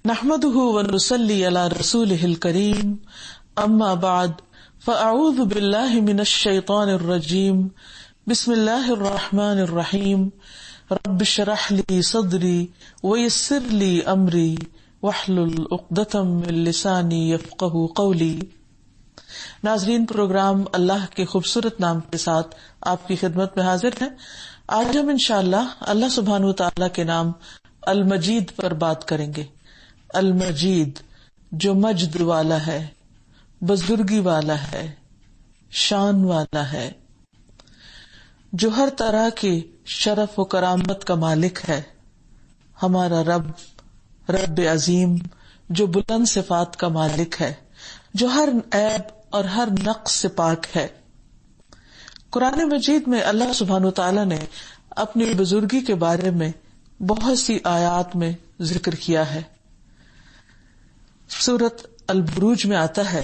نحمده ونصلي على رسوله الكريم اما بعد فاعوذ بالله من الشيطان الرجيم بسم الله الرحمن الرحيم رب اشرح لي صدري ويسر لي امري واحلل عقدة من لساني يفقهوا قولي۔ ناظرین، پروگرام اللہ کے خوبصورت نام کے ساتھ آپ کی خدمت میں حاضر ہیں۔ آج ہم انشاءاللہ اللہ سبحانہ وتعالی کے نام المجید پر بات کریں گے۔ المجید جو مجد والا ہے، بزرگی والا ہے، شان والا ہے، جو ہر طرح کی شرف و کرامت کا مالک ہے، ہمارا رب عظیم جو بلند صفات کا مالک ہے، جو ہر عیب اور ہر نقص سے پاک ہے۔ قرآن مجید میں اللہ سبحانہ وتعالی نے اپنی بزرگی کے بارے میں بہت سی آیات میں ذکر کیا ہے۔ سورۃ البروج میں آتا ہے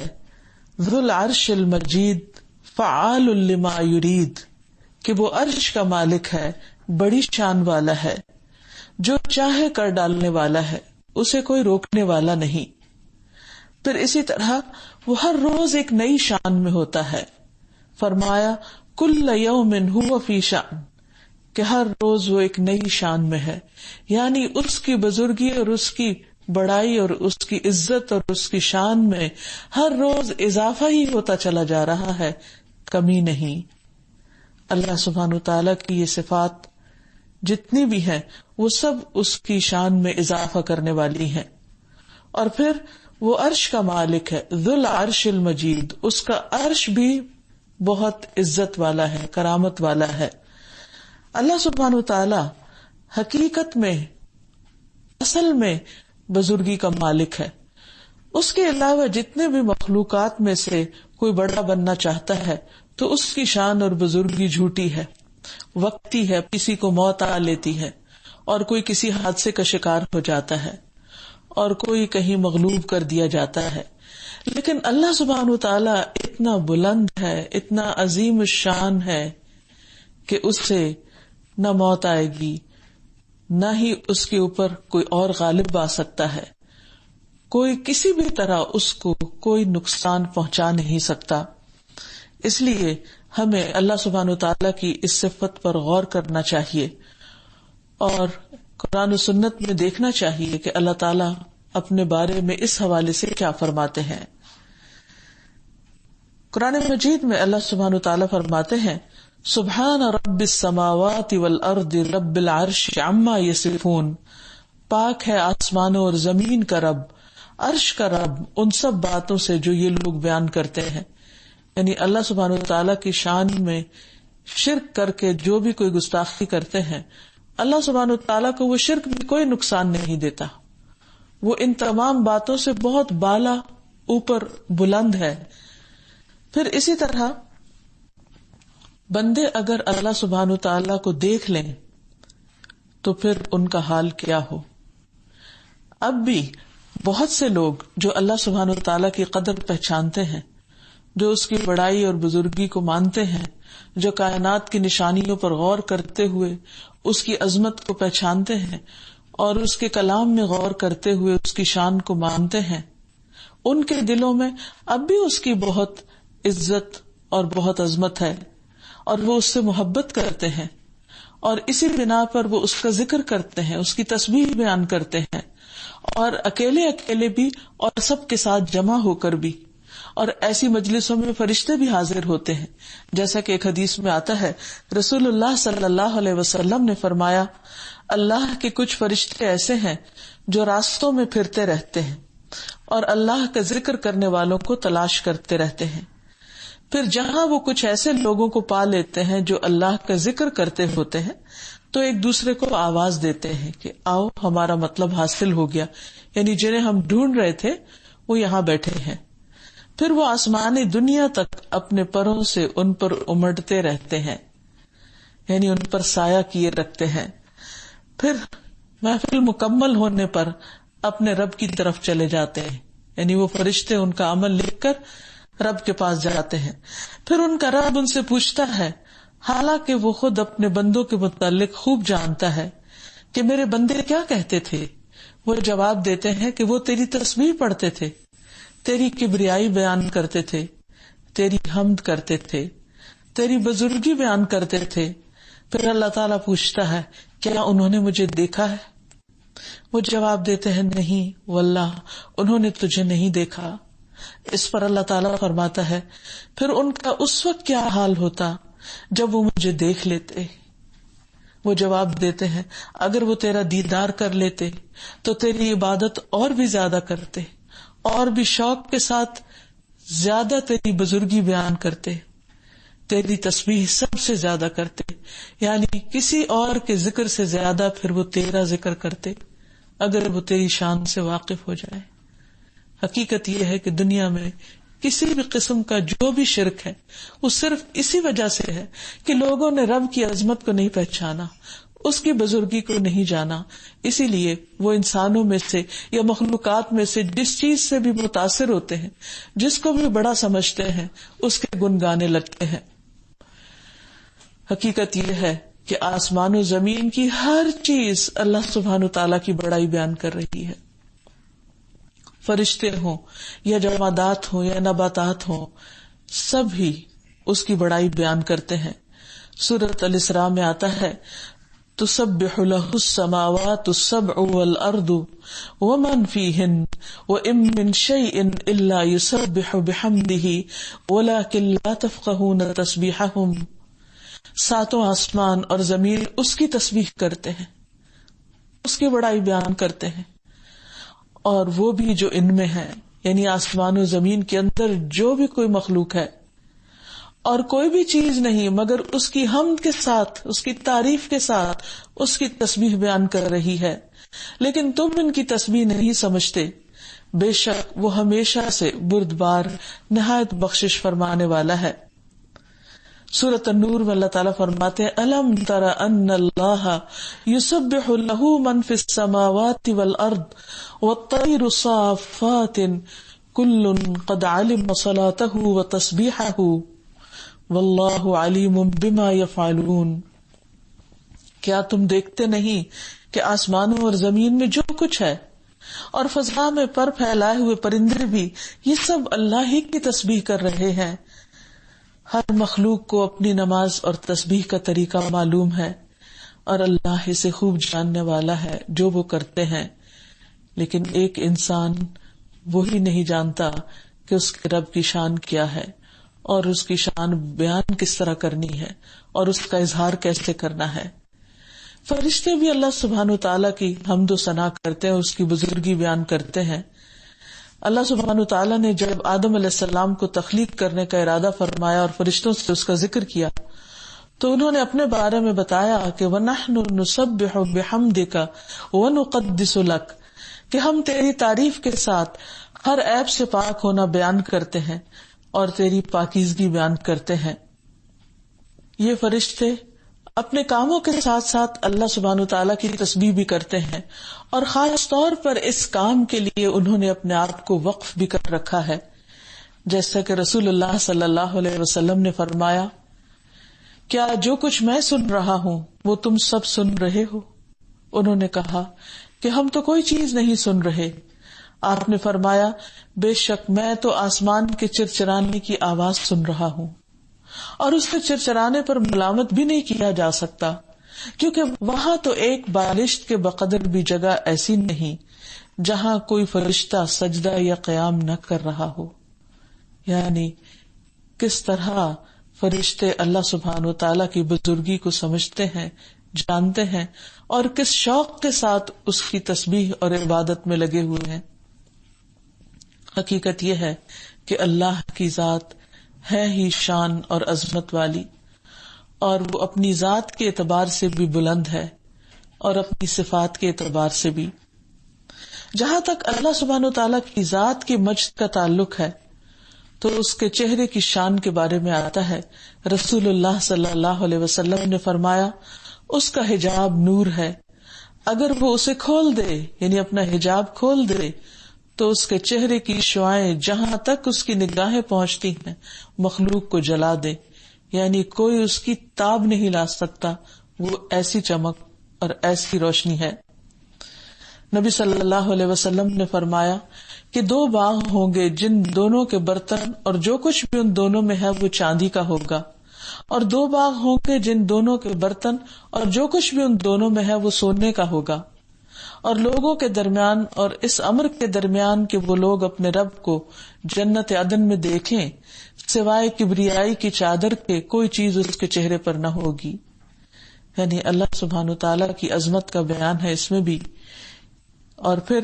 ذو العرش المجید فعال لما یرید، کہ وہ عرش کا مالک ہے، بڑی شان والا ہے، جو چاہے کر ڈالنے والا ہے، اسے کوئی روکنے والا نہیں۔ پھر اسی طرح وہ ہر روز ایک نئی شان میں ہوتا ہے۔ فرمایا کل یوم ھو فی شأن، کہ ہر روز وہ ایک نئی شان میں ہے، یعنی اس کی بزرگی اور اس کی بڑائی اور اس کی عزت اور اس کی شان میں ہر روز اضافہ ہی ہوتا چلا جا رہا ہے، کمی نہیں۔ اللہ سبحانہ وتعالی کی یہ صفات جتنی بھی ہیں وہ سب اس کی شان میں اضافہ کرنے والی ہیں۔ اور پھر وہ عرش کا مالک ہے، ذو العرش المجید، اس کا عرش بھی بہت عزت والا ہے، کرامت والا ہے۔ اللہ سبحانہ وتعالی حقیقت میں، اصل میں بزرگی کا مالک ہے۔ اس کے علاوہ جتنے بھی مخلوقات میں سے کوئی بڑا بننا چاہتا ہے تو اس کی شان اور بزرگی جھوٹی ہے، وقتی ہے، کسی کو موت آ لیتی ہے، اور کوئی کسی حادثے کا شکار ہو جاتا ہے، اور کوئی کہیں مغلوب کر دیا جاتا ہے۔ لیکن اللہ سبحانہ وتعالی اتنا بلند ہے، اتنا عظیم الشان ہے کہ اس سے نہ موت آئے گی، نہ ہی اس کے اوپر کوئی اور غالب آ سکتا ہے، کوئی کسی بھی طرح اس کو کوئی نقصان پہنچا نہیں سکتا۔ اس لیے ہمیں اللہ سبحانہ وتعالی کی اس صفت پر غور کرنا چاہیے، اور قرآن و سنت میں دیکھنا چاہیے کہ اللہ تعالیٰ اپنے بارے میں اس حوالے سے کیا فرماتے ہیں۔ قرآن مجید میں اللہ سبحانہ وتعالی فرماتے ہیں سبحان رب السماوات والارض رب العرش عما یصفون، پاک ہے آسمانوں اور زمین کا رب، عرش کا رب ان سب باتوں سے جو یہ لوگ بیان کرتے ہیں۔ یعنی اللہ سبحانہ وتعالی کی شان میں شرک کر کے جو بھی کوئی گستاخی کرتے ہیں، اللہ سبحانہ وتعالی کو وہ شرک بھی کوئی نقصان نہیں دیتا، وہ ان تمام باتوں سے بہت بالا، اوپر، بلند ہے۔ پھر اسی طرح بندے اگر اللہ سبحانہ وتعالی کو دیکھ لیں تو پھر ان کا حال کیا ہو۔ اب بھی بہت سے لوگ جو اللہ سبحانہ وتعالی کی قدر پہچانتے ہیں، جو اس کی بڑائی اور بزرگی کو مانتے ہیں، جو کائنات کی نشانیوں پر غور کرتے ہوئے اس کی عظمت کو پہچانتے ہیں اور اس کے کلام میں غور کرتے ہوئے اس کی شان کو مانتے ہیں، ان کے دلوں میں اب بھی اس کی بہت عزت اور بہت عظمت ہے، اور وہ اس سے محبت کرتے ہیں، اور اسی بنا پر وہ اس کا ذکر کرتے ہیں، اس کی تسبیح بیان کرتے ہیں، اور اکیلے اکیلے بھی اور سب کے ساتھ جمع ہو کر بھی۔ اور ایسی مجلسوں میں فرشتے بھی حاضر ہوتے ہیں، جیسا کہ ایک حدیث میں آتا ہے رسول اللہ صلی اللہ علیہ وسلم نے فرمایا اللہ کے کچھ فرشتے ایسے ہیں جو راستوں میں پھرتے رہتے ہیں اور اللہ کا ذکر کرنے والوں کو تلاش کرتے رہتے ہیں، پھر جہاں وہ کچھ ایسے لوگوں کو پا لیتے ہیں جو اللہ کا ذکر کرتے ہوتے ہیں تو ایک دوسرے کو آواز دیتے ہیں کہ آؤ ہمارا مطلب حاصل ہو گیا، یعنی جنہیں ہم ڈھونڈ رہے تھے وہ یہاں بیٹھے ہیں۔ پھر وہ آسمانی دنیا تک اپنے پروں سے ان پر امڑتے رہتے ہیں، یعنی ان پر سایہ کیے رکھتے ہیں۔ پھر محفل مکمل ہونے پر اپنے رب کی طرف چلے جاتے ہیں، یعنی وہ فرشتے ان کا عمل لکھ کر رب کے پاس جاتے ہیں۔ پھر ان کا رب ان سے پوچھتا ہے، حالانکہ وہ خود اپنے بندوں کے متعلق خوب جانتا ہے کہ میرے بندے کیا کہتے تھے، وہ جواب دیتے ہیں کہ وہ تیری تسبیح پڑھتے تھے، تیری کبریائی بیان کرتے تھے، تیری حمد کرتے تھے، تیری بزرگی بیان کرتے تھے۔ پھر اللہ تعالیٰ پوچھتا ہے کیا انہوں نے مجھے دیکھا ہے؟ وہ جواب دیتے ہیں نہیں واللہ انہوں نے تجھے نہیں دیکھا۔ اس پر اللہ تعالیٰ فرماتا ہے پھر ان کا اس وقت کیا حال ہوتا جب وہ مجھے دیکھ لیتے۔ وہ جواب دیتے ہیں اگر وہ تیرا دیدار کر لیتے تو تیری عبادت اور بھی زیادہ کرتے، اور بھی شوق کے ساتھ زیادہ تیری بزرگی بیان کرتے، تیری تسبیح سب سے زیادہ کرتے، یعنی کسی اور کے ذکر سے زیادہ پھر وہ تیرا ذکر کرتے اگر وہ تیری شان سے واقف ہو جائے۔ حقیقت یہ ہے کہ دنیا میں کسی بھی قسم کا جو بھی شرک ہے وہ صرف اسی وجہ سے ہے کہ لوگوں نے رب کی عظمت کو نہیں پہچانا، اس کی بزرگی کو نہیں جانا، اسی لیے وہ انسانوں میں سے یا مخلوقات میں سے جس چیز سے بھی متاثر ہوتے ہیں، جس کو بھی بڑا سمجھتے ہیں، اس کے گن گانے لگتے ہیں۔ حقیقت یہ ہے کہ آسمان و زمین کی ہر چیز اللہ سبحانہ تعالیٰ کی بڑائی بیان کر رہی ہے۔ فرشتے ہوں یا جمادات ہوں یا نباتات ہوں، سب ہی اس کی بڑائی بیان کرتے ہیں۔ سورۃ الاسراء میں آتا ہے تسبح له السماوات السبع والارض ومن فيهن وان من شيء الا يسبح بحمده ولكن لا تفقهون تسبيحهم۔ ساتوں آسمان اور زمین اس کی تسبیح کرتے ہیں، اس کی بڑائی بیان کرتے ہیں، اور وہ بھی جو ان میں ہے، یعنی آسمان و زمین کے اندر جو بھی کوئی مخلوق ہے، اور کوئی بھی چیز نہیں مگر اس کی حمد کے ساتھ، اس کی تعریف کے ساتھ اس کی تسبیح بیان کر رہی ہے، لیکن تم ان کی تسبیح نہیں سمجھتے۔ بے شک وہ ہمیشہ سے بردبار نہایت بخشش فرمانے والا ہے۔ سورۃ النور میں اللہ تعالیٰ فرماتے ہیں الم تر ان اللہ یسبح له من فی السماوات والارض والطیر صافات کل قد علم صلاته وتسبیحه واللہ علیم بما یفعلون۔ کیا تم دیکھتے نہیں کہ آسمانوں اور زمین میں جو کچھ ہے اور فضا میں پر پھیلائے ہوئے پرندے بھی، یہ سب اللہ ہی کی تسبیح کر رہے ہیں۔ ہر مخلوق کو اپنی نماز اور تسبیح کا طریقہ معلوم ہے، اور اللہ اسے خوب جاننے والا ہے جو وہ کرتے ہیں، لیکن ایک انسان وہی نہیں جانتا کہ اس کے رب کی شان کیا ہے، اور اس کی شان بیان کس طرح کرنی ہے، اور اس کا اظہار کیسے کرنا ہے۔ فرشتے بھی اللہ سبحانہ وتعالیٰ کی حمد و ثنا کرتے ہیں، اس کی بزرگی بیان کرتے ہیں۔ اللہ سبحانہ وتعالیٰ نے جب آدم علیہ السلام کو تخلیق کرنے کا ارادہ فرمایا اور فرشتوں سے اس کا ذکر کیا تو انہوں نے اپنے بارے میں بتایا کہ وَنَحْنُ نُسَبِّحُ بِحَمْدِكَ وَنُقَدِّسُ لَكَ، کہ ہم تیری تعریف کے ساتھ ہر عیب سے پاک ہونا بیان کرتے ہیں اور تیری پاکیزگی بیان کرتے ہیں۔ یہ فرشتے اپنے کاموں کے ساتھ ساتھ اللہ سبحانہ وتعالیٰ کی تسبیح بھی کرتے ہیں، اور خاص طور پر اس کام کے لیے انہوں نے اپنے آپ کو وقف بھی کر رکھا ہے، جیسا کہ رسول اللہ صلی اللہ علیہ وسلم نے فرمایا کیا جو کچھ میں سن رہا ہوں وہ تم سب سن رہے ہو؟ انہوں نے کہا کہ ہم تو کوئی چیز نہیں سن رہے۔ آپ نے فرمایا بے شک میں تو آسمان کے چرچرانے کی آواز سن رہا ہوں، اور اس کے چرچرانے پر ملامت بھی نہیں کیا جا سکتا، کیونکہ وہاں تو ایک بالشت کے بقدر بھی جگہ ایسی نہیں جہاں کوئی فرشتہ سجدہ یا قیام نہ کر رہا ہو۔ یعنی کس طرح فرشتے اللہ سبحانہ وتعالیٰ کی بزرگی کو سمجھتے ہیں، جانتے ہیں، اور کس شوق کے ساتھ اس کی تسبیح اور عبادت میں لگے ہوئے ہیں۔ حقیقت یہ ہے کہ اللہ کی ذات ہے ہی شان اور عظمت والی، اور وہ اپنی ذات کے اعتبار سے بھی بلند ہے اور اپنی صفات کے اعتبار سے بھی۔ جہاں تک اللہ سبحانہ وتعالیٰ کی ذات کی مجد کا تعلق ہے تو اس کے چہرے کی شان کے بارے میں آتا ہے، رسول اللہ صلی اللہ علیہ وسلم نے فرمایا اس کا حجاب نور ہے، اگر وہ اسے کھول دے یعنی اپنا حجاب کھول دے تو اس کے چہرے کی شعاعیں جہاں تک اس کی نگاہیں پہنچتی ہیں مخلوق کو جلا دے، یعنی کوئی اس کی تاب نہیں لا سکتا، وہ ایسی چمک اور ایسی روشنی ہے۔ نبی صلی اللہ علیہ وسلم نے فرمایا کہ 2 باغ ہوں گے جن دونوں کے برتن اور جو کچھ بھی ان دونوں میں ہے وہ چاندی کا ہوگا، اور 2 باغ ہوں گے جن دونوں کے برتن اور جو کچھ بھی ان دونوں میں ہے وہ سونے کا ہوگا، اور لوگوں کے درمیان اور اس امر کے درمیان کہ وہ لوگ اپنے رب کو جنت عدن میں دیکھیں سوائے کبریائی کی چادر کے کوئی چیز اس کے چہرے پر نہ ہوگی. یعنی اللہ سبحانہ وتعالی کی عظمت کا بیان ہے اس میں بھی، اور پھر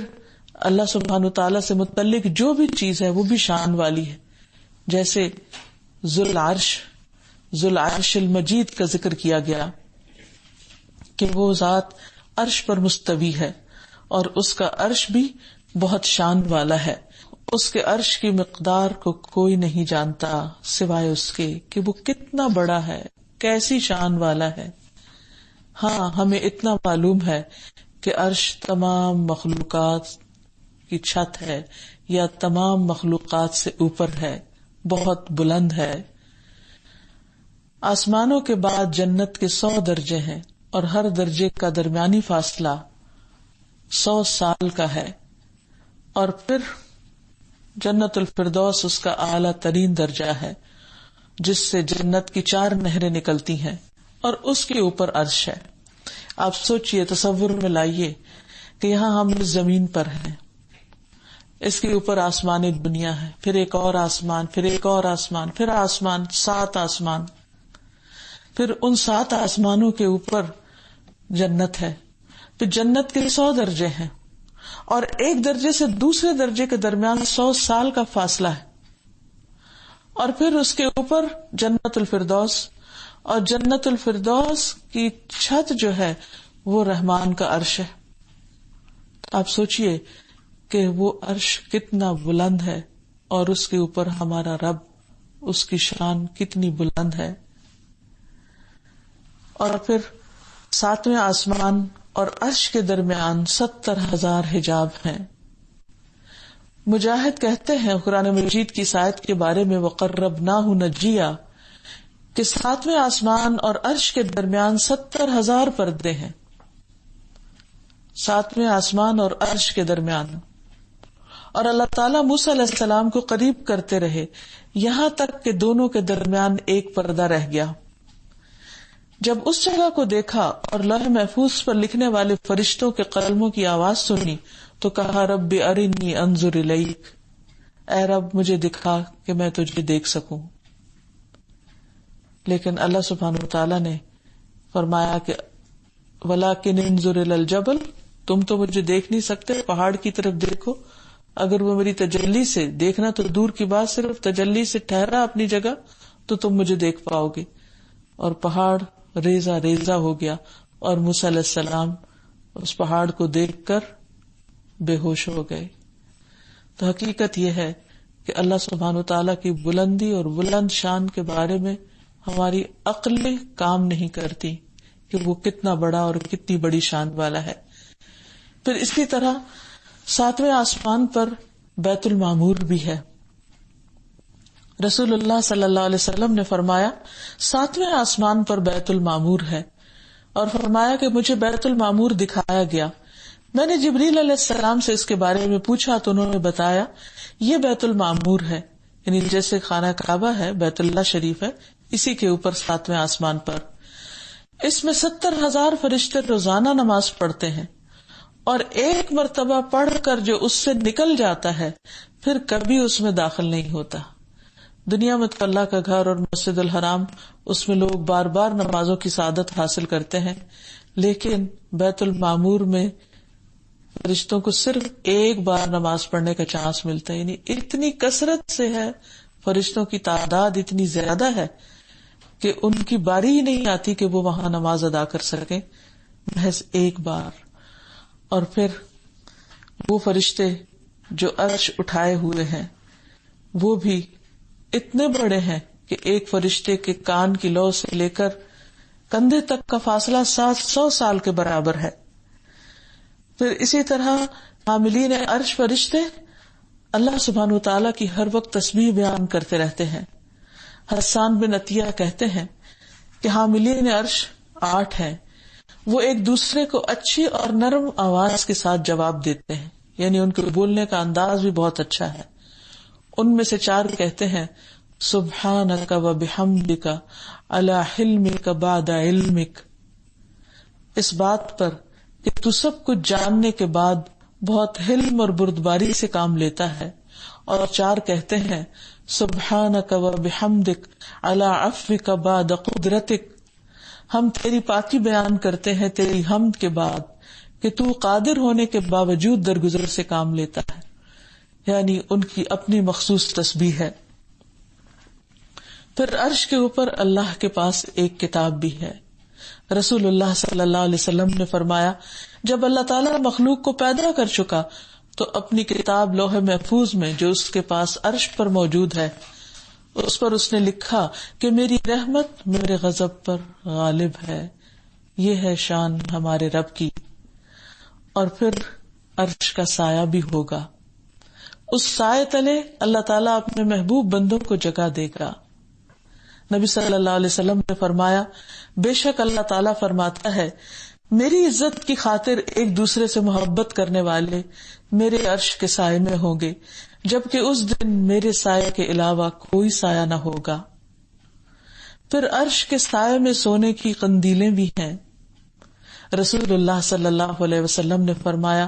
اللہ سبحانہ وتعالی سے متعلق جو بھی چیز ہے وہ بھی شان والی ہے. جیسے ذو العرش المجید کا ذکر کیا گیا کہ وہ ذات عرش پر مستوی ہے اور اس کا عرش بھی بہت شان والا ہے. اس کے عرش کی مقدار کو کوئی نہیں جانتا سوائے اس کے کہ وہ کتنا بڑا ہے، کیسی شان والا ہے. ہاں، ہمیں اتنا معلوم ہے کہ عرش تمام مخلوقات کی چھت ہے یا تمام مخلوقات سے اوپر ہے، بہت بلند ہے. آسمانوں کے بعد جنت کے 100 درجے ہیں اور ہر درجے کا درمیانی فاصلہ 100 سال کا ہے. اور پھر جنت الفردوس اس کا اعلیٰ ترین درجہ ہے جس سے جنت کی 4 نہریں نکلتی ہیں اور اس کے اوپر عرش ہے. آپ سوچئے، تصور میں لائیے کہ یہاں ہم اس زمین پر ہیں، اس کے اوپر آسمان دنیا ہے، پھر ایک اور آسمان، پھر ایک اور آسمان، پھر آسمان، 7 آسمان، پھر ان 7 آسمانوں کے اوپر جنت ہے. پھر جنت کے 100 درجے ہیں اور ایک درجے سے دوسرے درجے کے درمیان 100 سال کا فاصلہ ہے. اور پھر اس کے اوپر جنت الفردوس، اور جنت الفردوس کی چھت جو ہے وہ رحمان کا عرش ہے. آپ سوچئے کہ وہ عرش کتنا بلند ہے اور اس کے اوپر ہمارا رب، اس کی شان کتنی بلند ہے. اور پھر 7ویں آسمان اور عرش کے درمیان 70,000 حجاب ہیں. مجاہد کہتے ہیں قرآن مجید کی آیت کے بارے میں وَقَرَّبْنَاهُ نَجِيًّا کہ 7ویں آسمان اور عرش کے درمیان 70,000 پردے ہیں. 7ویں آسمان اور عرش کے درمیان. اور اللہ تعالیٰ موسیٰ علیہ السلام کو قریب کرتے رہے یہاں تک کہ دونوں کے درمیان ایک پردہ رہ گیا. جب اس جگہ کو دیکھا اور لوح محفوظ پر لکھنے والے فرشتوں کے قلموں کی آواز سنی تو کہا رب ارنی انظر الیک، اے رب مجھے دکھا کہ میں تجھے دیکھ سکوں. لیکن اللہ سبحانہ وتعالیٰ نے فرمایا کہ وَلَكِنْ انظر الی الجبل، تم تو مجھے دیکھ نہیں سکتے، پہاڑ کی طرف دیکھو. اگر وہ میری تجلی سے، دیکھنا تو دور کی بات، صرف تجلی سے ٹھہرا اپنی جگہ تو تم مجھے دیکھ پاؤ گے. اور پہاڑ ریزہ ریزہ ہو گیا اور موسیٰ علیہ السلام اس پہاڑ کو دیکھ کر بے ہوش ہو گئے. تو حقیقت یہ ہے کہ اللہ سبحانہ وتعالیٰ کی بلندی اور بلند شان کے بارے میں ہماری عقلیں کام نہیں کرتی کہ وہ کتنا بڑا اور کتنی بڑی شان والا ہے. پھر اسی طرح 7ویں آسمان پر بیت المعمور بھی ہے. رسول اللہ صلی اللہ علیہ وسلم نے فرمایا 7ویں آسمان پر بیت المعمور ہے، اور فرمایا کہ مجھے بیت المعمور دکھایا گیا. میں نے جبریل علیہ السلام سے اس کے بارے میں پوچھا تو انہوں نے بتایا یہ بیت المعمور ہے، یعنی جیسے خانہ کعبہ ہے، بیت اللہ شریف ہے، اسی کے اوپر 7ویں آسمان پر. اس میں 70,000 فرشتے روزانہ نماز پڑھتے ہیں، اور ایک مرتبہ پڑھ کر جو اس سے نکل جاتا ہے پھر کبھی اس میں داخل نہیں ہوتا. دنیا میں تو اللہ کا گھر اور مسجد الحرام، اس میں لوگ بار بار نمازوں کی سعادت حاصل کرتے ہیں، لیکن بیت المعمور میں فرشتوں کو صرف ایک بار نماز پڑھنے کا چانس ملتا ہے. یعنی اتنی کثرت سے ہے، فرشتوں کی تعداد اتنی زیادہ ہے کہ ان کی باری ہی نہیں آتی کہ وہ وہاں نماز ادا کر سکیں، محض ایک بار. اور پھر وہ فرشتے جو عرش اٹھائے ہوئے ہیں وہ بھی اتنے بڑے ہیں کہ ایک فرشتے کے کان کی لو سے لے کر کندھے تک کا فاصلہ 700 سال کے برابر ہے. پھر اسی طرح حاملین عرش فرشتے اللہ سبحانہ وتعالیٰ کی ہر وقت تسبیح بیان کرتے رہتے ہیں. حسان بن عطیہ کہتے ہیں کہ حاملین عرش 8 ہیں، وہ ایک دوسرے کو اچھی اور نرم آواز کے ساتھ جواب دیتے ہیں، یعنی ان کے بولنے کا انداز بھی بہت اچھا ہے. ان میں سے 4 کہتے ہیں سبحانک و بحمدک علی حلمک بعد علمک، اس بات پر کہ تو سب کچھ جاننے کے بعد بہت حلم اور بردباری سے کام لیتا ہے. اور 4 کہتے ہیں سبحانک و بحمدک علی عفوک بعد قدرتک، ہم تیری پاکی بیان کرتے ہیں تیری حمد کے بعد کہ تو قادر ہونے کے باوجود درگزر سے کام لیتا ہے، یعنی ان کی اپنی مخصوص تسبیح ہے. پھر عرش کے اوپر اللہ کے پاس ایک کتاب بھی ہے. رسول اللہ صلی اللہ علیہ وسلم نے فرمایا جب اللہ تعالیٰ مخلوق کو پیدا کر چکا تو اپنی کتاب لوح محفوظ میں جو اس کے پاس عرش پر موجود ہے اس پر اس نے لکھا کہ میری رحمت میرے غضب پر غالب ہے. یہ ہے شان ہمارے رب کی. اور پھر عرش کا سایہ بھی ہوگا، اس سائے تلے اللہ تعالیٰ اپنے محبوب بندوں کو جگہ دے گا. نبی صلی اللہ علیہ وسلم نے فرمایا بے شک اللہ تعالیٰ فرماتا ہے میری عزت کی خاطر ایک دوسرے سے محبت کرنے والے میرے عرش کے سائے میں ہوں گے، جبکہ اس دن میرے سائے کے علاوہ کوئی سایہ نہ ہوگا. پھر عرش کے سائے میں سونے کی قندیلیں بھی ہیں. رسول اللہ صلی اللہ علیہ وسلم نے فرمایا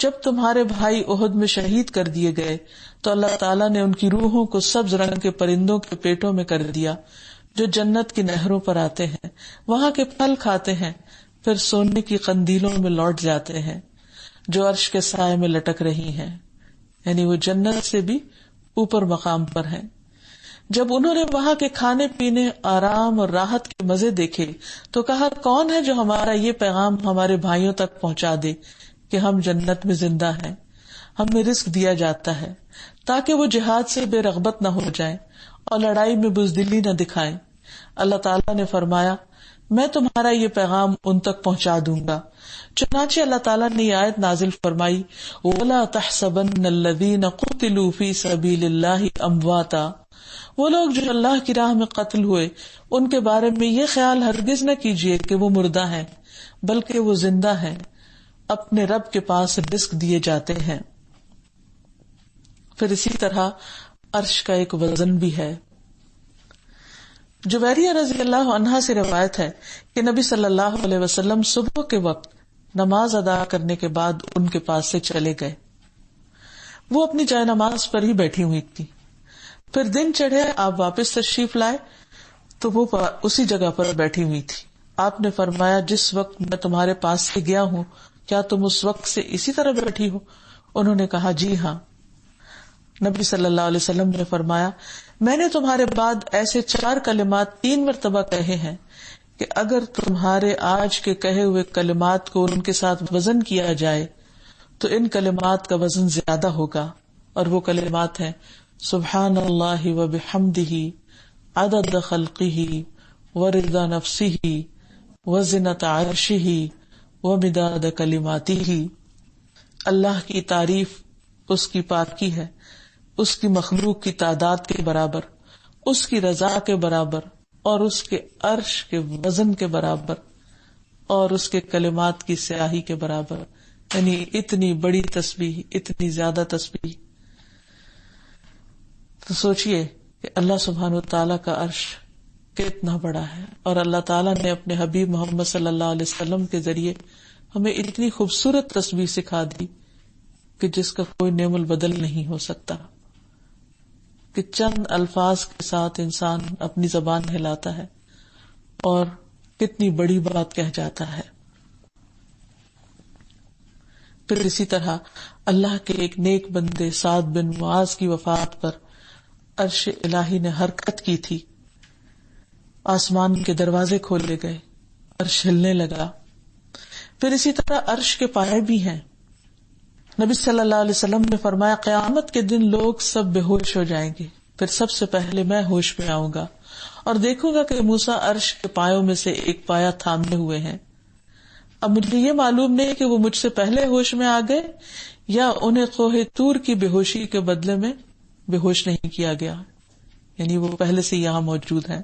جب تمہارے بھائی احد میں شہید کر دیے گئے تو اللہ تعالیٰ نے ان کی روحوں کو سبز رنگ کے پرندوں کے پیٹوں میں کر دیا جو جنت کی نہروں پر آتے ہیں، وہاں کے پھل کھاتے ہیں، پھر سونے کی قندیلوں میں لوٹ جاتے ہیں جو عرش کے سائے میں لٹک رہی ہیں، یعنی وہ جنت سے بھی اوپر مقام پر ہیں. جب انہوں نے وہاں کے کھانے پینے، آرام اور راحت کے مزے دیکھے تو کہا کون ہے جو ہمارا یہ پیغام ہمارے بھائیوں تک پہنچا دے کہ ہم جنت میں زندہ ہیں، ہمیں رزق دیا جاتا ہے، تاکہ وہ جہاد سے بے رغبت نہ ہو جائیں اور لڑائی میں بزدلی نہ دکھائیں. اللہ تعالیٰ نے فرمایا میں تمہارا یہ پیغام ان تک پہنچا دوں گا. چنانچہ اللہ تعالیٰ نے یہ آیت نازل فرمائی وَلَا تَحْسَبَنَّ الَّذِينَ قُتِلُوا فِي سَبِيلِ اللَّهِ أَمْوَاتًا، وہ لوگ جو اللہ کی راہ میں قتل ہوئے ان کے بارے میں یہ خیال ہرگز نہ کیجیے کہ وہ مردہ ہیں، بلکہ وہ زندہ ہیں، اپنے رب کے پاس رزق دیے جاتے ہیں. پھر اسی طرح عرش کا ایک وزن بھی ہے. جویریہ رضی اللہ عنہا سے روایت ہے کہ نبی صلی اللہ علیہ وسلم صبح کے وقت نماز ادا کرنے کے بعد ان کے پاس سے چلے گئے. وہ اپنی جائے نماز پر ہی بیٹھی ہوئی تھی. پھر دن چڑھے آپ واپس تشریف لائے تو وہ اسی جگہ پر بیٹھی ہوئی تھی. آپ نے فرمایا جس وقت میں تمہارے پاس سے گیا ہوں کیا تم اس وقت سے اسی طرح بیٹھی ہو؟ انہوں نے کہا جی ہاں. نبی صلی اللہ علیہ وسلم نے فرمایا میں نے تمہارے بعد ایسے 4 کلمات 3 مرتبہ کہے ہیں کہ اگر تمہارے آج کے کہے ہوئے کلمات کو ان کے ساتھ وزن کیا جائے تو ان کلمات کا وزن زیادہ ہوگا. اور وہ کلمات ہیں سبحان اللہ و بحمدہ عدد خلقہ ورضا نفسہ وزنۃ عرشہ ومداد کلماتہ. اللہ کی تعریف اس کی پاکی ہے، اس کی مخلوق کی تعداد کے برابر، اس کی رضا کے برابر اور اس کے عرش کے وزن کے برابر اور اس کے کلمات کی سیاہی کے برابر. یعنی اتنی بڑی تسبیح، اتنی زیادہ تسبیح. تو سوچئے کہ اللہ سبحانہ و تعالیٰ کا عرش کتنا بڑا ہے، اور اللہ تعالیٰ نے اپنے حبیب محمد صلی اللہ علیہ وسلم کے ذریعے ہمیں اتنی خوبصورت تسبیح سکھا دی کہ جس کا کوئی نعم البدل نہیں ہو سکتا، کہ چند الفاظ کے ساتھ انسان اپنی زبان ہلاتا ہے اور کتنی بڑی بات کہہ جاتا ہے. پھر اسی طرح اللہ کے ایک نیک بندے سعد بن معاذ کی وفات پر عرش الہی نے حرکت کی تھی، آسمان کے دروازے کھولے گئے، عرش ہلنے لگا. پھر اسی طرح عرش کے پائے بھی ہیں. نبی صلی اللہ علیہ وسلم نے فرمایا قیامت کے دن لوگ سب بے ہوش ہو جائیں گے، پھر سب سے پہلے میں ہوش میں آؤں گا اور دیکھوں گا کہ موسیٰ عرش کے پایوں میں سے ایک پایا تھامے ہوئے ہیں. اب مجھے یہ معلوم نہیں کہ وہ مجھ سے پہلے ہوش میں آ گئے یا انہیں کوہ طور کی بے ہوشی کے بدلے میں بے ہوش نہیں کیا گیا، یعنی وہ پہلے سے یہاں موجود ہیں.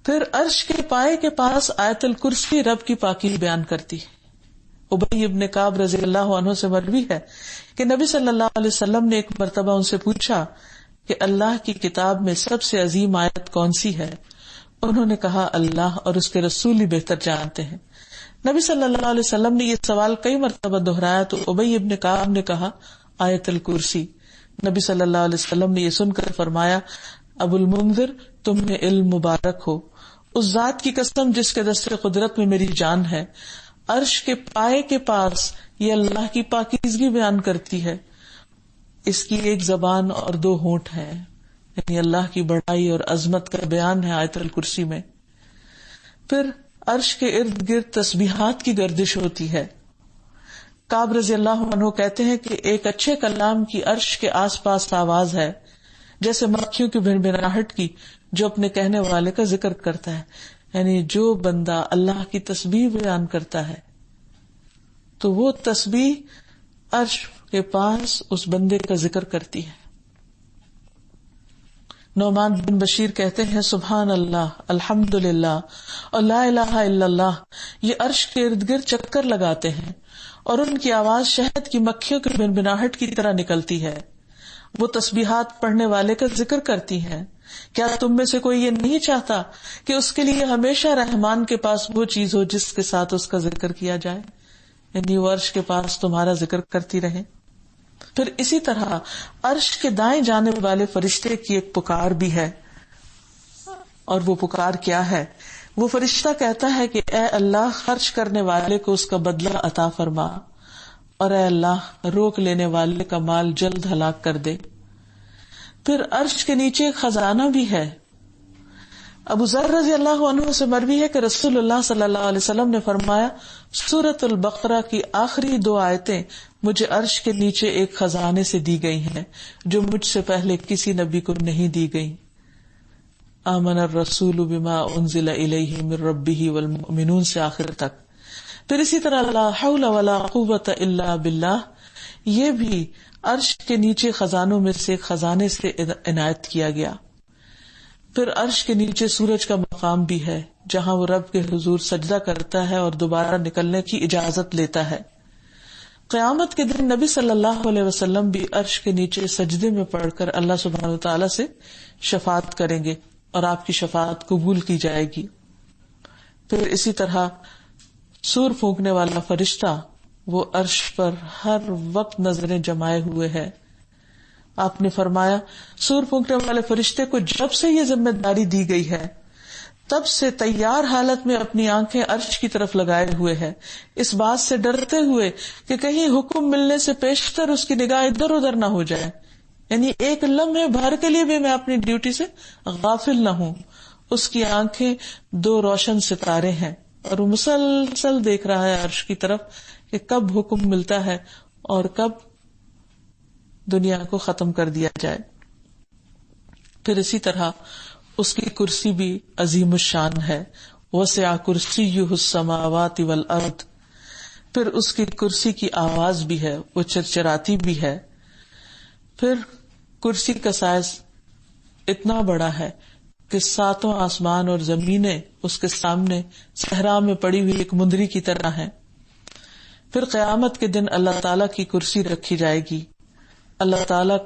پھر عرش کے پائے کے پاس آیت الکرسی رب کی پاکی بیان کرتی ہے. ابی ابن کعب رضی اللہ عنہ سے مروی ہے کہ نبی صلی اللہ علیہ وسلم نے ایک مرتبہ ان سے پوچھا کہ اللہ کی کتاب میں سب سے عظیم آیت کون سی ہے؟ انہوں نے کہا اللہ اور اس کے رسول ہی بہتر جانتے ہیں. نبی صلی اللہ علیہ وسلم نے یہ سوال کئی مرتبہ دہرایا تو ابی ابن کعب نے کہا آیت الکرسی. نبی صلی اللہ علیہ وسلم نے یہ سن کر فرمایا ابو المنذر تمہیں علم مبارک ہو. اس ذات کی قسم جس کے دست قدرت میں میری جان ہے، عرش کے پائے کے پاس یہ اللہ کی پاکیزگی بیان کرتی ہے. اس کی ایک زبان اور دو ہونٹ ہیں، یعنی اللہ کی بڑائی اور عظمت کا بیان ہے آیت الکرسی میں. پھر عرش کے ارد گرد تسبیحات کی گردش ہوتی ہے. کعب رضی اللہ عنہ کہتے ہیں کہ ایک اچھے کلام کی عرش کے آس پاس آواز ہے جیسے مکھیوں کی بھنبھناہٹ کی جو اپنے کہنے والے کا ذکر کرتا ہے. یعنی جو بندہ اللہ کی تسبیح بیان کرتا ہے تو وہ تسبیح عرش کے پاس اس بندے کا ذکر کرتی ہے. نعمان بن بشیر کہتے ہیں سبحان اللہ الحمد للہ اور لا الہ الا اللہ یہ عرش کے ارد گرد چکر لگاتے ہیں اور ان کی آواز شہد کی مکھیوں کی بھنبھناہٹ کی طرح نکلتی ہے. وہ تسبیحات پڑھنے والے کا ذکر کرتی ہیں. کیا تم میں سے کوئی یہ نہیں چاہتا کہ اس کے لیے ہمیشہ رحمان کے پاس وہ چیز ہو جس کے ساتھ اس کا ذکر کیا جائے، یعنی وہ عرش کے پاس تمہارا ذکر کرتی رہے. پھر اسی طرح عرش کے دائیں جانے والے فرشتے کی ایک پکار بھی ہے، اور وہ پکار کیا ہے؟ وہ فرشتہ کہتا ہے کہ اے اللہ خرچ کرنے والے کو اس کا بدلہ عطا فرما، اور اے اللہ روک لینے والے کا مال جلد ہلاک کر دے. پھر عرش کے نیچے ایک خزانہ بھی ہے. ابو ذر رضی اللہ عنہ سے مروی ہے کہ رسول اللہ صلی اللہ علیہ وسلم نے فرمایا سورۃ البقرہ کی آخری 2 آیتیں مجھے عرش کے نیچے ایک خزانے سے دی گئی ہیں جو مجھ سے پہلے کسی نبی کو نہیں دی گئی. آمن الرسول بما انزل الیہ من ربہ والمؤمنون سے آخر تک. پھر اسی طرح لا حول ولا قوت الا باللہ یہ بھی عرش کے نیچے خزانوں میں سے خزانے سے عنایت کیا گیا. پھر عرش کے نیچے سورج کا مقام بھی ہے جہاں وہ رب کے حضور سجدہ کرتا ہے اور دوبارہ نکلنے کی اجازت لیتا ہے. قیامت کے دن نبی صلی اللہ علیہ وسلم بھی عرش کے نیچے سجدے میں پڑھ کر اللہ سبحانہ وتعالی سے شفاعت کریں گے اور آپ کی شفاعت قبول کی جائے گی. پھر اسی طرح سور پھونکنے والا فرشتہ وہ عرش پر ہر وقت نظریں جمائے ہوئے ہے. آپ نے فرمایا سور پھونکنے والے فرشتے کو جب سے یہ ذمہ داری دی گئی ہے تب سے تیار حالت میں اپنی آنکھیں عرش کی طرف لگائے ہوئے ہے، اس بات سے ڈرتے ہوئے کہ کہیں حکم ملنے سے پیشتر اس کی نگاہ ادھر ادھر نہ ہو جائے، یعنی ایک لمحے بھر کے لیے بھی میں اپنی ڈیوٹی سے غافل نہ ہوں. اس کی آنکھیں 2 روشن ستارے ہیں اور وہ مسلسل دیکھ رہا ہے عرش کی طرف کہ کب حکم ملتا ہے اور کب دنیا کو ختم کر دیا جائے. پھر اسی طرح اس کی کرسی بھی عظیم الشان ہے. وسع کرسیہ السماوات والارض. پھر اس کی کرسی کی آواز بھی ہے، وہ چرچراتی بھی ہے. پھر کرسی کا سائز اتنا بڑا ہے کہ 7 آسمان اور زمینیں اس کے سامنے صحرا میں پڑی ہوئی ایک مندری کی طرح ہیں. پھر قیامت کے دن اللہ تعالیٰ کی کرسی رکھی جائے گی. اللہ تعالیٰ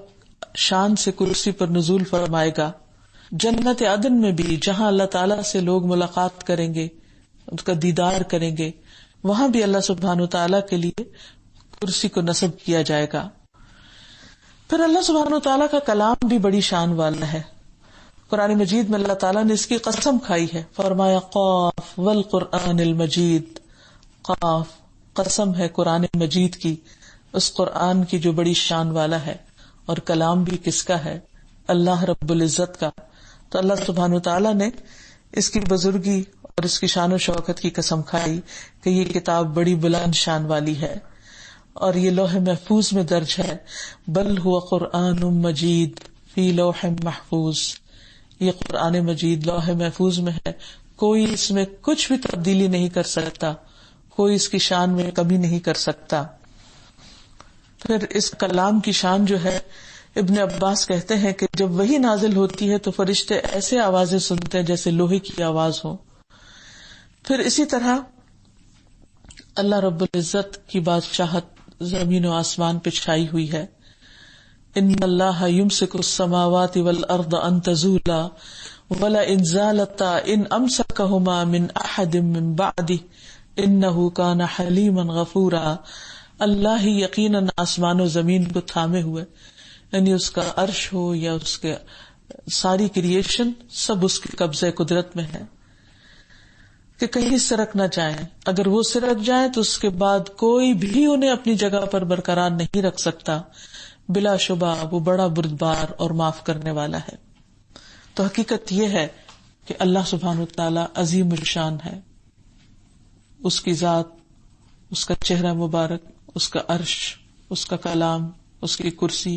شان سے کرسی پر نزول فرمائے گا. جنت عدن میں بھی جہاں اللہ تعالیٰ سے لوگ ملاقات کریں گے، اس کا دیدار کریں گے، وہاں بھی اللہ سبحانہ وتعالیٰ کے لیے کرسی کو نصب کیا جائے گا. پھر اللہ سبحانہ وتعالیٰ کا کلام بھی بڑی شان والا ہے. قرآن مجید میں اللہ تعالیٰ نے اس کی قسم کھائی ہے، فرمایا قاف والقرآن المجید. قاف قسم ہے قرآن مجید کی، اس قرآن کی جو بڑی شان والا ہے، اور کلام بھی کس کا ہے؟ اللہ رب العزت کا. تو اللہ سبحانہ وتعالیٰ نے اس کی بزرگی اور اس کی شان و شوکت کی قسم کھائی کہ یہ کتاب بڑی بلند شان والی ہے اور یہ لوح محفوظ میں درج ہے. بل هو قرآن مجید فی لوح محفوظ. یہ قرآن مجید لوح محفوظ میں ہے، کوئی اس میں کچھ بھی تبدیلی نہیں کر سکتا، کوئی اس کی شان میں کمی نہیں کر سکتا. پھر اس کلام کی شان جو ہے ابن عباس کہتے ہیں کہ جب وحی نازل ہوتی ہے تو فرشتے ایسے آوازیں سنتے ہیں جیسے لوہے کی آواز ہو. پھر اسی طرح اللہ رب العزت کی بادشاہت زمین و آسمان پہ چھائی ہوئی ہے. ان اللہ یمسک السماوات والارض ان تزولا ولئن زالتا ان امسکہما من احد من بعدہ انہ کان حلیما غفورا. اللہ ہی یقیناً آسمان و زمین کو تھامے ہوئے، یعنی اس کا عرش ہو یا اس کے ساری کریشن سب اس کے قبضہ قدرت میں ہے کہ کہیں سرک نہ جائیں. اگر وہ سرک جائیں تو اس کے بعد کوئی بھی انہیں اپنی جگہ پر برقرار نہیں رکھ سکتا. بلا شبہ وہ بڑا بردبار اور معاف کرنے والا ہے. تو حقیقت یہ ہے کہ اللہ سبحانہ وتعالی عظیم الشان ہے. اس کی ذات، اس کا چہرہ مبارک، اس کا عرش، اس کا کلام، اس کی کرسی،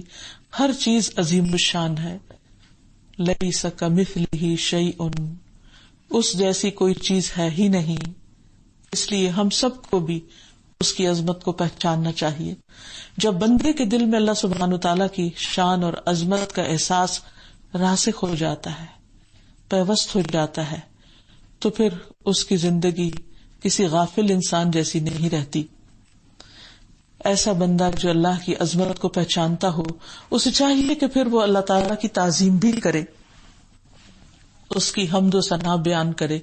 ہر چیز عظیم الشان ہے. لیس کمثلہ شیء، اس جیسی کوئی چیز ہے ہی نہیں. اس لیے ہم سب کو بھی اس کی عظمت کو پہچاننا چاہیے. جب بندے کے دل میں اللہ سبحانہ وتعالیٰ کی شان اور عظمت کا احساس راسخ ہو جاتا ہے، پیوست ہو جاتا ہے، تو پھر اس کی زندگی کسی غافل انسان جیسی نہیں رہتی. ایسا بندہ جو اللہ کی عظمت کو پہچانتا ہو، اسے چاہیے کہ پھر وہ اللہ تعالیٰ کی تعظیم بھی کرے، اس کی حمد و ثنا بیان کرے،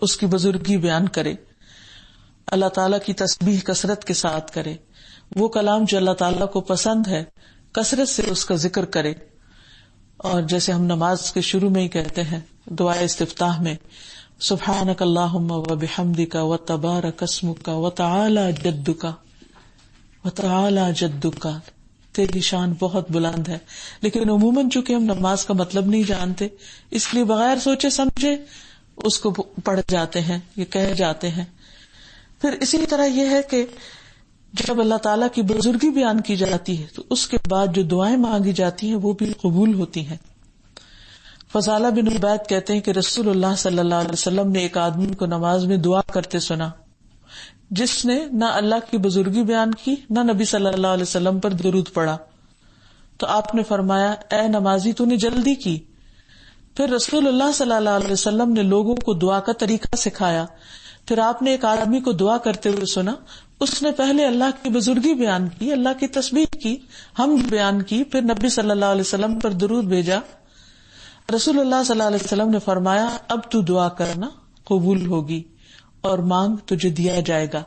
اس کی بزرگی بیان کرے، اللہ تعالیٰ کی تسبیح کثرت کے ساتھ کرے. وہ کلام جو اللہ تعالیٰ کو پسند ہے کثرت سے اس کا ذکر کرے. اور جیسے ہم نماز کے شروع میں ہی کہتے ہیں دعائے استفتاح میں، سبحانک اللہم و بحمدک و تبارک اسمک و تعالی جدک و تعالی جدک. تیری شان بہت بلند ہے. لیکن عموماً چونکہ ہم نماز کا مطلب نہیں جانتے، اس لیے بغیر سوچے سمجھے اس کو پڑھ جاتے ہیں، یہ کہہ جاتے ہیں. پھر اسی طرح یہ ہے کہ جب اللہ تعالیٰ کی بزرگی بیان کی جاتی ہے تو اس کے بعد جو دعائیں مانگی جاتی ہیں وہ بھی قبول ہوتی ہیں. فضالہ بن عبید کہتے ہیں کہ رسول اللہ صلی اللہ علیہ وسلم نے ایک آدمی کو نماز میں دعا کرتے سنا جس نے نہ اللہ کی بزرگی بیان کی نہ نبی صلی اللہ علیہ وسلم پر درود پڑھا. تو آپ نے فرمایا، اے نمازی تو نے جلدی کی. پھر رسول اللہ صلی اللہ علیہ وسلم نے لوگوں کو دعا کا طریقہ سکھایا. پھر آپ نے ایک آدمی کو دعا کرتے ہوئے سنا، اس نے پہلے اللہ کی بزرگی بیان کی، اللہ کی تسبیح کی، حمد بیان کی، پھر نبی صلی اللہ علیہ وسلم پر درود بھیجا. رسول اللہ صلی اللہ علیہ وسلم نے فرمایا، اب تو دعا کرنا، قبول ہوگی، اور مانگ تجھے دیا جائے گا.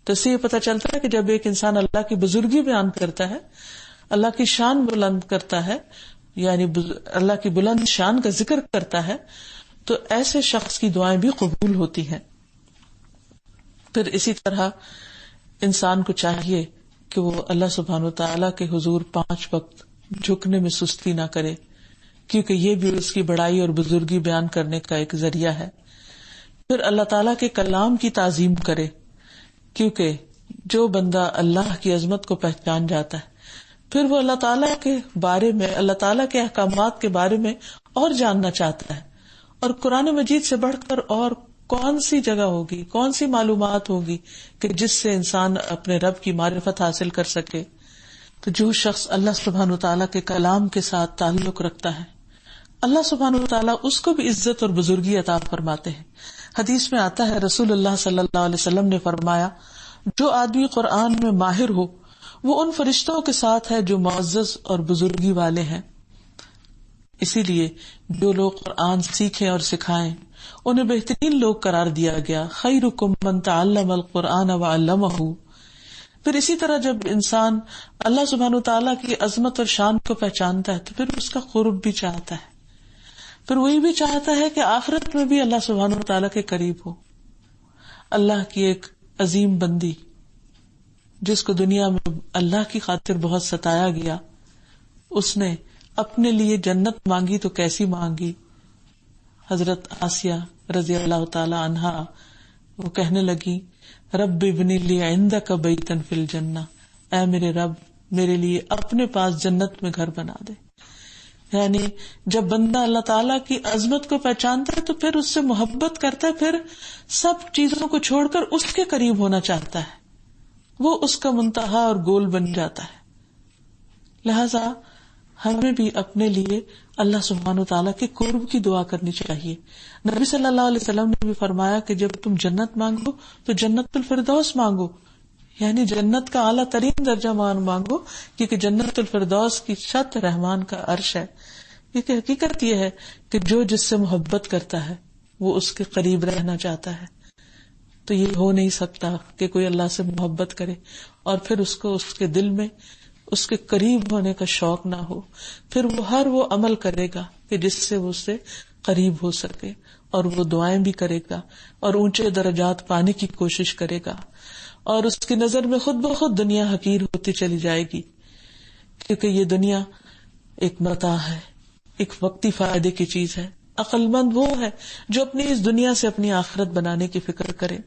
تو اس سے یہ پتہ چلتا ہے کہ جب ایک انسان اللہ کی بزرگی بیان کرتا ہے، اللہ کی شان بلند کرتا ہے، یعنی اللہ کی بلند شان کا ذکر کرتا ہے، تو ایسے شخص کی دعائیں بھی قبول ہوتی ہیں. پھر اسی طرح انسان کو چاہیے کہ وہ اللہ سبحانہ وتعالیٰ کے حضور 5 وقت جھکنے میں سستی نہ کرے، کیونکہ یہ بھی اس کی بڑائی اور بزرگی بیان کرنے کا ایک ذریعہ ہے. پھر اللہ تعالیٰ کے کلام کی تعظیم کرے، کیونکہ جو بندہ اللہ کی عظمت کو پہچان جاتا ہے پھر وہ اللہ تعالیٰ کے بارے میں، اللہ تعالیٰ کے احکامات کے بارے میں اور جاننا چاہتا ہے. اور قرآن مجید سے بڑھ کر اور کون سی جگہ ہوگی، کون سی معلومات ہوگی کہ جس سے انسان اپنے رب کی معرفت حاصل کر سکے. تو جو شخص اللہ سبحانہ وتعالیٰ کے کلام کے ساتھ تعلق رکھتا ہے، اللہ سبحانہ وتعالیٰ اس کو بھی عزت اور بزرگی عطا فرماتے ہیں. حدیث میں آتا ہے، رسول اللہ صلی اللہ علیہ وسلم نے فرمایا، جو آدمی قرآن میں ماہر ہو وہ ان فرشتوں کے ساتھ ہے جو معزز اور بزرگی والے ہیں. اسی لیے جو لوگ قرآن سیکھیں اور سکھائیں انہیں بہترین لوگ قرار دیا گیا. خیرکم من تعلم القرآن وعلمہ. پھر اسی طرح جب انسان اللہ سبحانہ وتعالیٰ کی عظمت اور شان کو پہچانتا ہے تو پھر اس کا قرب بھی چاہتا ہے، پھر وہی بھی چاہتا ہے کہ آخرت میں بھی اللہ سبحانہ وتعالیٰ کے قریب ہو. اللہ کی ایک عظیم بندی جس کو دنیا میں اللہ کی خاطر بہت ستایا گیا، اس نے اپنے لیے جنت مانگی تو کیسی مانگی. حضرت آسیہ رضی اللہ تعالی عنہا وہ کہنے لگی، رب ابنی لی عندک بیتا فی الجنہ، اے میرے رب میرے لیے اپنے پاس جنت میں گھر بنا دے. یعنی جب بندہ اللہ تعالیٰ کی عظمت کو پہچانتا ہے تو پھر اس سے محبت کرتا ہے، پھر سب چیزوں کو چھوڑ کر اس کے قریب ہونا چاہتا ہے، وہ اس کا منتہا اور گول بن جاتا ہے. لہذا ہمیں بھی اپنے لیے اللہ سبحانہ و تعالیٰ کے قرب کی دعا کرنی چاہیے. نبی صلی اللہ علیہ وسلم نے بھی فرمایا کہ جب تم جنت مانگو تو جنت الفردوس مانگو، یعنی جنت کا اعلیٰ ترین درجہ مانگو، کیونکہ جنت الفردوس کی چھت رحمان کا عرش ہے. کیونکہ حقیقت یہ ہے کہ جو جس سے محبت کرتا ہے وہ اس کے قریب رہنا چاہتا ہے. تو یہ ہو نہیں سکتا کہ کوئی اللہ سے محبت کرے اور پھر اس کو اس کے دل میں اس کے قریب ہونے کا شوق نہ ہو. پھر وہ عمل کرے گا کہ جس سے وہ اس سے قریب ہو سکے، اور وہ دعائیں بھی کرے گا اور اونچے درجات پانے کی کوشش کرے گا، اور اس کی نظر میں خود بخود دنیا حقیر ہوتی چلی جائے گی، کیونکہ یہ دنیا ایک متاع ہے، ایک وقتی فائدے کی چیز ہے. عقل مند وہ ہے جو اپنی اس دنیا سے اپنی آخرت بنانے کی فکر کرے.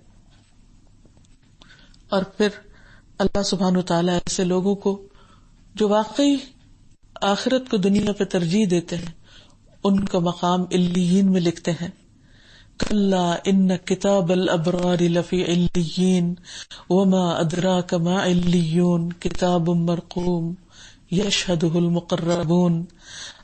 اور پھر اللہ سبحانہ وتعالیٰ ایسے لوگوں کو جو واقعی آخرت کو دنیا پہ ترجیح دیتے ہیں ان کا مقام علیین میں لکھتے ہیں. کلا ان کتاب الابرار لفی علیین وما ادراک ما علیون کتاب مرقوم یشہدہ المقربون.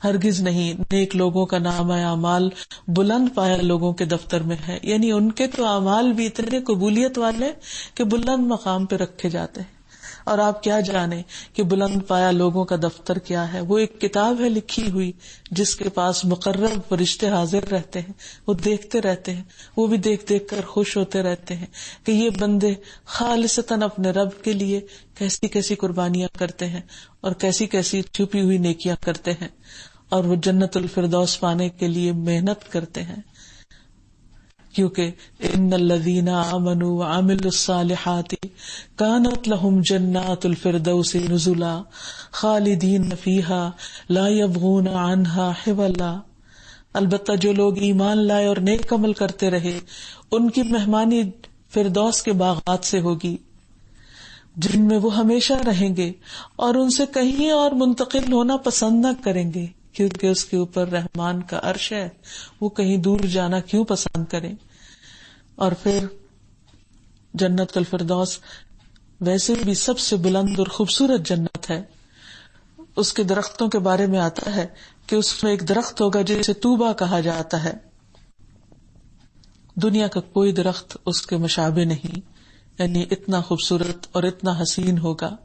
ہرگز نہیں، نیک لوگوں کا نام اعمال بلند پایا لوگوں کے دفتر میں ہے، یعنی ان کے تو اعمال بھی اتنے قبولیت والے کہ بلند مقام پہ رکھے جاتے ہیں. اور آپ کیا جانے کہ بلند پایا لوگوں کا دفتر کیا ہے؟ وہ ایک کتاب ہے لکھی ہوئی جس کے پاس مقرب فرشتے حاضر رہتے ہیں، وہ دیکھتے رہتے ہیں، وہ بھی دیکھ دیکھ کر خوش ہوتے رہتے ہیں کہ یہ بندے خالصتاً اپنے رب کے لیے کیسی کیسی قربانیاں کرتے ہیں اور کیسی کیسی چھپی ہوئی نیکیاں کرتے ہیں، اور وہ جنت الفردوس پانے کے لیے محنت کرتے ہیں. کیونکہ ان الذین آمنوا وعملوا الصالحات کانت لهم جنات الفردوس نزلا خالدین فیہا لا یبغون عنها حولا. البتہ جو لوگ ایمان لائے اور نیک عمل کرتے رہے ان کی مہمانی فردوس کے باغات سے ہوگی جن میں وہ ہمیشہ رہیں گے، اور ان سے کہیں اور منتقل ہونا پسند نہ کریں گے، کیونکہ اس کے اوپر رحمان کا عرش ہے، وہ کہیں دور جانا کیوں پسند کریں. اور پھر جنت الفردوس ویسے بھی سب سے بلند اور خوبصورت جنت ہے. اس کے درختوں کے بارے میں آتا ہے کہ اس میں ایک درخت ہوگا جسے طوبا کہا جاتا ہے. دنیا کا کوئی درخت اس کے مشابہ نہیں، یعنی اتنا خوبصورت اور اتنا حسین ہوگا.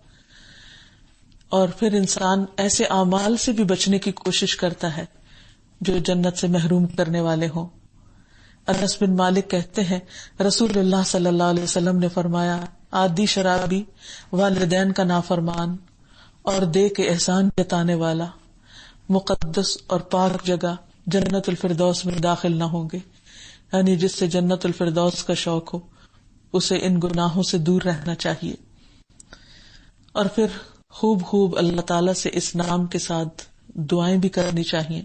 اور پھر انسان ایسے اعمال سے بھی بچنے کی کوشش کرتا ہے جو جنت سے محروم کرنے والے ہوں. انس بن مالک کہتے ہیں رسول اللہ صلی اللہ علیہ وسلم نے فرمایا، عادی شرابی، والدین کا نافرمان اور دے کے احسان جتانے والا مقدس اور پاک جگہ جنت الفردوس میں داخل نہ ہوں گے. یعنی جس سے جنت الفردوس کا شوق ہو اسے ان گناہوں سے دور رہنا چاہیے. اور پھر خوب اللہ تعالیٰ سے اس نام کے ساتھ دعائیں بھی کرنی چاہیے.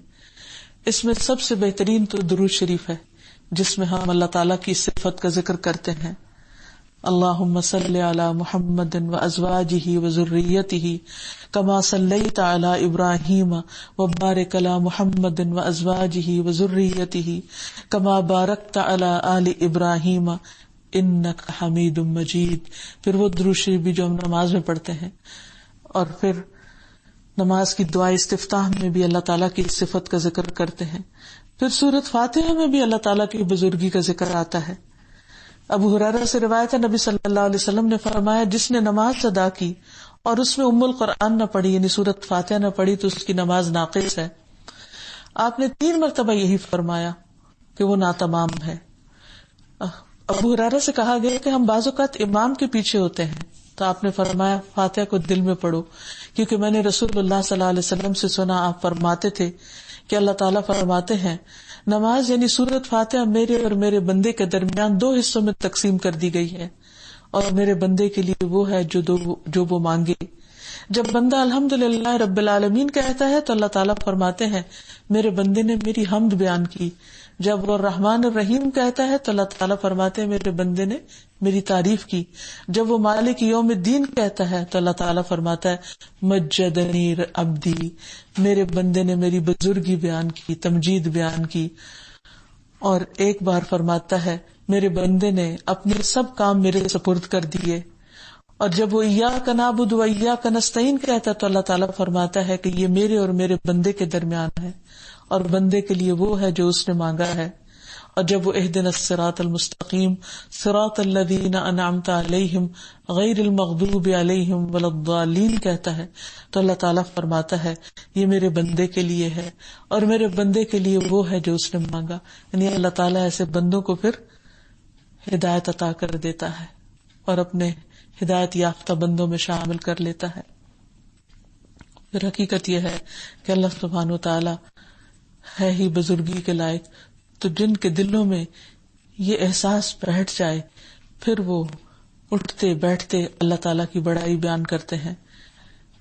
اس میں سب سے بہترین تو درود شریف ہے جس میں ہم اللہ تعالیٰ کی صفت کا ذکر کرتے ہیں. اللہم صلی علی محمد وازواجہ وذریتہ کما صلیت علی ابراہیم وبارک علی محمد وازواجہ وذریتہ کما بارکت علی آل ابراہیم انک حمید مجید. پھر وہ درود شریف بھی جو ہم نماز میں پڑھتے ہیں. اور پھر نماز کی دعا استفتاح میں بھی اللہ تعالیٰ کی صفت کا ذکر کرتے ہیں. پھر سورۃ فاتحہ میں بھی اللہ تعالیٰ کی بزرگی کا ذکر آتا ہے. ابو ہریرہ سے روایت ہے نبی صلی اللہ علیہ وسلم نے فرمایا، جس نے نماز ادا کی اور اس میں ام القرآن نہ پڑھی یعنی سورۃ فاتحہ نہ پڑھی تو اس کی نماز ناقص ہے. آپ نے 3 مرتبہ یہی فرمایا کہ وہ ناتمام ہے. ابو ہریرہ سے کہا گیا کہ ہم بعض اوقات امام کے پیچھے ہوتے ہیں تو آپ نے فرمایا فاتحہ کو دل میں پڑھو، کیونکہ میں نے رسول اللہ صلی اللہ علیہ وسلم سے سنا آپ فرماتے تھے کہ اللہ تعالیٰ فرماتے ہیں نماز یعنی سورۃ فاتحہ میرے اور میرے بندے کے درمیان 2 حصوں میں تقسیم کر دی گئی ہے، اور میرے بندے کے لیے وہ ہے جو وہ مانگے. جب بندہ الحمدللہ رب العالمین کہتا ہے تو اللہ تعالیٰ فرماتے ہیں میرے بندے نے میری حمد بیان کی. جب وہ الرحمن الرحیم کہتا ہے تو اللہ تعالیٰ فرماتے ہیں میرے بندے نے میری تعریف کی. جب وہ مالک یوم الدین کہتا ہے تو اللہ تعالیٰ فرماتا ہے مجدنی عبدی، میرے بندے نے میری بزرگی بیان کی، تمجید بیان کی. اور ایک بار فرماتا ہے میرے بندے نے اپنے سب کام میرے سپرد کر دیے. اور جب وہ ایاک نعبد و ایاک نستعین کہتا ہے تو اللہ تعالیٰ فرماتا ہے کہ یہ میرے اور میرے بندے کے درمیان ہے، اور بندے کے لیے وہ ہے جو اس نے مانگا ہے. اور جب وہ اہدنا الصراط المستقیم صراط الذین انعمت علیہم غیر المغضوب علیہم ولا الضالین کہتا ہے تو اللہ تعالیٰ فرماتا ہے یہ میرے بندے کے لیے ہے اور میرے بندے کے لیے وہ ہے جو اس نے مانگا. یعنی اللہ تعالیٰ ایسے بندوں کو پھر ہدایت عطا کر دیتا ہے اور اپنے ہدایت یافتہ بندوں میں شامل کر لیتا ہے. پھر حقیقت یہ ہے کہ اللہ سبحانہ وتعالی ہے ہی بزرگی کے لائق، تو جن کے دلوں میں یہ احساس بیٹھ جائے پھر وہ اٹھتے بیٹھتے اللہ تعالیٰ کی بڑائی بیان کرتے ہیں.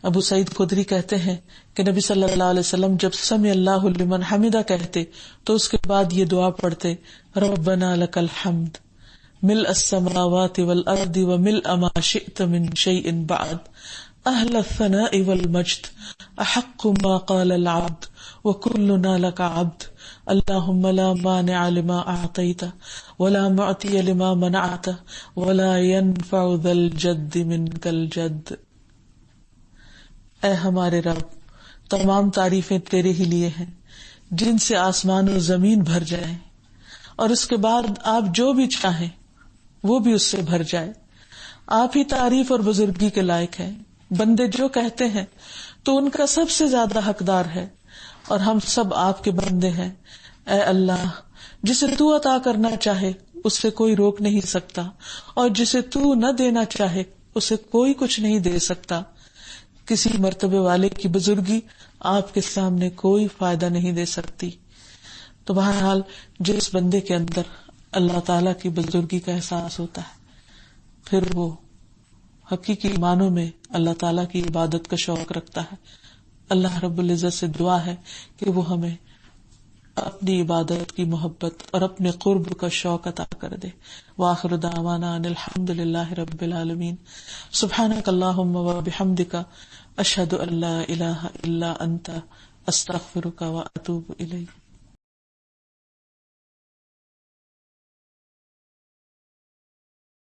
ابو سعید خدری کہتے ہیں کہ نبی صلی اللہ علیہ وسلم جب سمع اللہ لمن حمدہ کہتے تو اس کے بعد یہ دعا پڑھتے ربنا لک الحمد ملء السماوات والارض وملء ما شئت من شیء بعد اہل الثناء والمجد احق ما قال العبد وكلنا لك عبد اللهم لا مانع لما اعطيت ولا معطي لما منعت ولا ينفع ذا الجد منك الجد. اے ہمارے رب، تمام تعریفیں تیرے ہی لیے ہیں جن سے آسمان و زمین بھر جائیں، اور اس کے بعد آپ جو بھی چاہیں وہ بھی اس سے بھر جائے. آپ ہی تعریف اور بزرگی کے لائق ہیں. بندے جو کہتے ہیں تو ان کا سب سے زیادہ حقدار ہے، اور ہم سب آپ کے بندے ہیں. اے اللہ، جسے تو عطا کرنا چاہے اسے کوئی روک نہیں سکتا، اور جسے تو نہ دینا چاہے اسے کوئی کچھ نہیں دے سکتا. کسی مرتبے والے کی بزرگی آپ کے سامنے کوئی فائدہ نہیں دے سکتی. تو بہرحال جس بندے کے اندر اللہ تعالی کی بزرگی کا احساس ہوتا ہے پھر وہ حقیقی معنوں میں اللہ تعالیٰ کی عبادت کا شوق رکھتا ہے. اللہ رب العزت سے دعا ہے کہ وہ ہمیں اپنی عبادت کی محبت اور اپنے قرب کا شوق عطا کر دے. وآخر دعوانا ان الحمد للہ رب العالمین. سبحانک اللہم وبحمدک اشہد ان لا الہ الا انت استغفرک واتوب الیک.